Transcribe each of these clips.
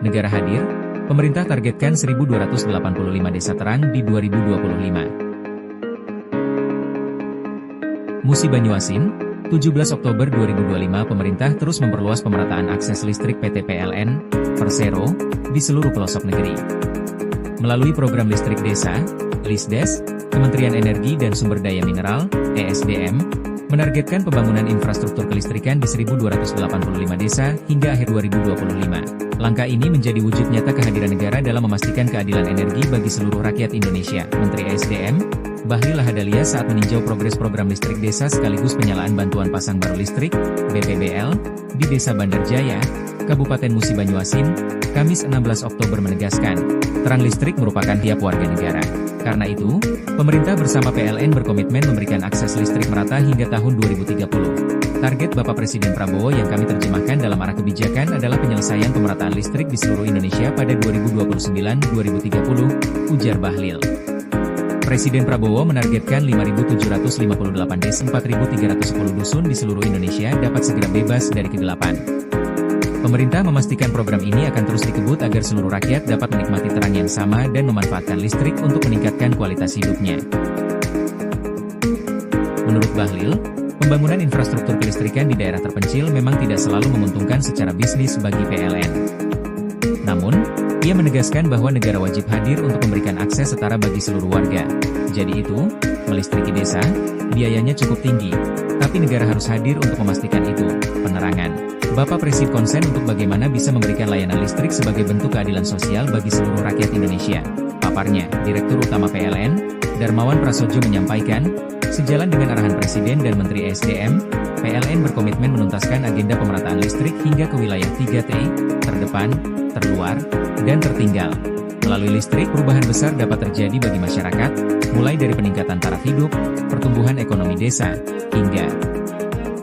Negara hadir, pemerintah targetkan 1.285 desa terang di 2025. Musi Banyuasin, 17 Oktober 2025 pemerintah terus memperluas pemerataan akses listrik PT PLN, Persero, di seluruh pelosok negeri. Melalui program listrik desa, Lisdes, Kementerian Energi dan Sumber Daya Mineral, ESDM, menargetkan pembangunan infrastruktur kelistrikan di 1.285 desa hingga akhir 2025. Langkah ini menjadi wujud nyata kehadiran negara dalam memastikan keadilan energi bagi seluruh rakyat Indonesia. Menteri ESDM, Bahlil Lahadalia saat meninjau progres program listrik desa sekaligus penyalaan bantuan pasang baru listrik, BPBL, di Desa Bandar Jaya, Kabupaten Musi Banyuasin, Kamis 16 Oktober menegaskan, terang listrik merupakan tiap warga negara. Karena itu, pemerintah bersama PLN berkomitmen memberikan akses listrik merata hingga tahun 2030. Target Bapak Presiden Prabowo yang kami terjemahkan dalam arah kebijakan adalah penyelesaian pemerataan listrik di seluruh Indonesia pada 2029-2030, ujar Bahlil. Presiden Prabowo menargetkan 5.758 desa 4.310 dusun di seluruh Indonesia dapat segera bebas dari kegelapan. Pemerintah memastikan program ini akan terus dikebut agar seluruh rakyat dapat menikmati terang yang sama dan memanfaatkan listrik untuk meningkatkan kualitas hidupnya. Menurut Bahlil, pembangunan infrastruktur kelistrikan di daerah terpencil memang tidak selalu menguntungkan secara bisnis bagi PLN. Namun, ia menegaskan bahwa negara wajib hadir untuk memberikan akses setara bagi seluruh warga. Jadi itu, melistriki desa, biayanya cukup tinggi, tapi negara harus hadir untuk memastikan itu. Penerangan, Bapak Presiden konsen untuk bagaimana bisa memberikan layanan listrik sebagai bentuk keadilan sosial bagi seluruh rakyat Indonesia. Paparnya, Direktur Utama PLN, Darmawan Prasojo menyampaikan, sejalan dengan arahan Presiden dan Menteri ESDM, PLN berkomitmen menuntaskan agenda pemerataan listrik hingga ke wilayah 3T, terdepan, terluar, dan tertinggal. Melalui listrik, perubahan besar dapat terjadi bagi masyarakat, mulai dari peningkatan taraf hidup, pertumbuhan ekonomi desa, hingga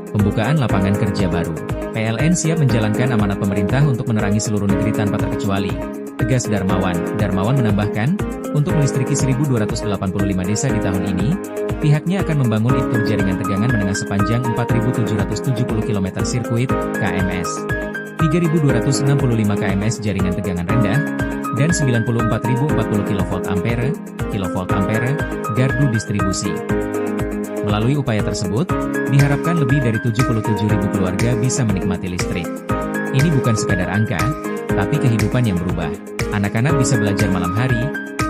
pembukaan lapangan kerja baru. PLN siap menjalankan amanat pemerintah untuk menerangi seluruh negeri tanpa terkecuali, tegas Darmawan. Darmawan menambahkan, untuk melistriki 1.285 desa di tahun ini, pihaknya akan membangun infrastruktur jaringan tegangan menengah sepanjang 4.770 km sirkuit, KMS. 3.265 kms jaringan tegangan rendah, dan 94.040 kV-ampere, gardu distribusi. Melalui upaya tersebut, diharapkan lebih dari 77.000 keluarga bisa menikmati listrik. Ini bukan sekadar angka, tapi kehidupan yang berubah. Anak-anak bisa belajar malam hari,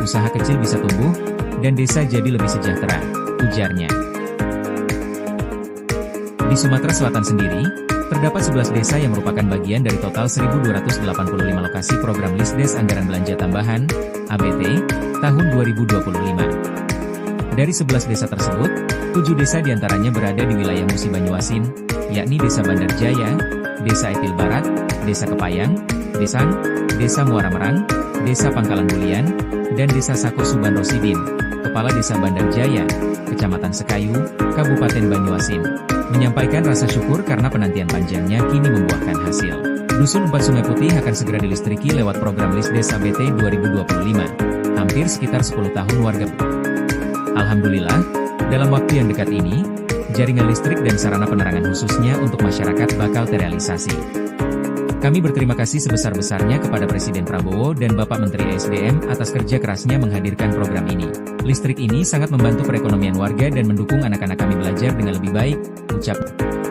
usaha kecil bisa tumbuh, dan desa jadi lebih sejahtera, ujarnya. Di Sumatera Selatan sendiri, terdapat 11 desa yang merupakan bagian dari total 1.285 lokasi program Lisdes Anggaran Belanja Tambahan, ABT, tahun 2025. Dari 11 desa tersebut, 7 desa diantaranya berada di wilayah Musi Banyuasin, yakni Desa Bandar Jaya, Desa Etil Barat, Desa Kepayang, Desa Muara Merang, Desa Pangkalan Bulian, dan Desa Sako Suban Rosidin, Kepala Desa Bandar Jaya, Kecamatan Sekayu, Kabupaten Banyuasin, menyampaikan rasa syukur karena penantian panjangnya kini membuahkan hasil. Dusun 4 Sungai Putih akan segera dilistriki lewat program Lisdes ABT 2025, hampir sekitar 10 tahun warga. Alhamdulillah, dalam waktu yang dekat ini, jaringan listrik dan sarana penerangan khususnya untuk masyarakat bakal terrealisasi. Kami berterima kasih sebesar-besarnya kepada Presiden Prabowo dan Bapak Menteri ESDM atas kerja kerasnya menghadirkan program ini. Listrik ini sangat membantu perekonomian warga dan mendukung anak-anak kami belajar dengan lebih baik, ucap.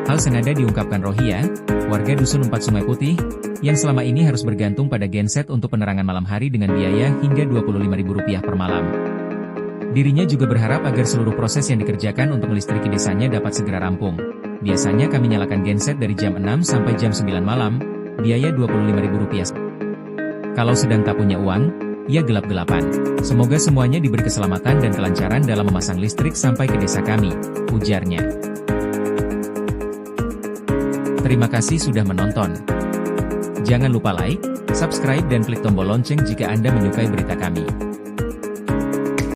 Hal senada diungkapkan Rohia, warga Dusun 4 Sungai Putih, yang selama ini harus bergantung pada genset untuk penerangan malam hari dengan biaya hingga Rp25.000 per malam. Dirinya juga berharap agar seluruh proses yang dikerjakan untuk melistriki desanya dapat segera rampung. Biasanya kami nyalakan genset dari jam 6 sampai jam 9 malam, biaya Rp25.000. Kalau sedang tak punya uang, ya gelap-gelapan. Semoga semuanya diberi keselamatan dan kelancaran dalam memasang listrik sampai ke desa kami, ujarnya. Terima kasih sudah menonton. Jangan lupa like, subscribe dan klik tombol lonceng jika Anda menyukai berita kami.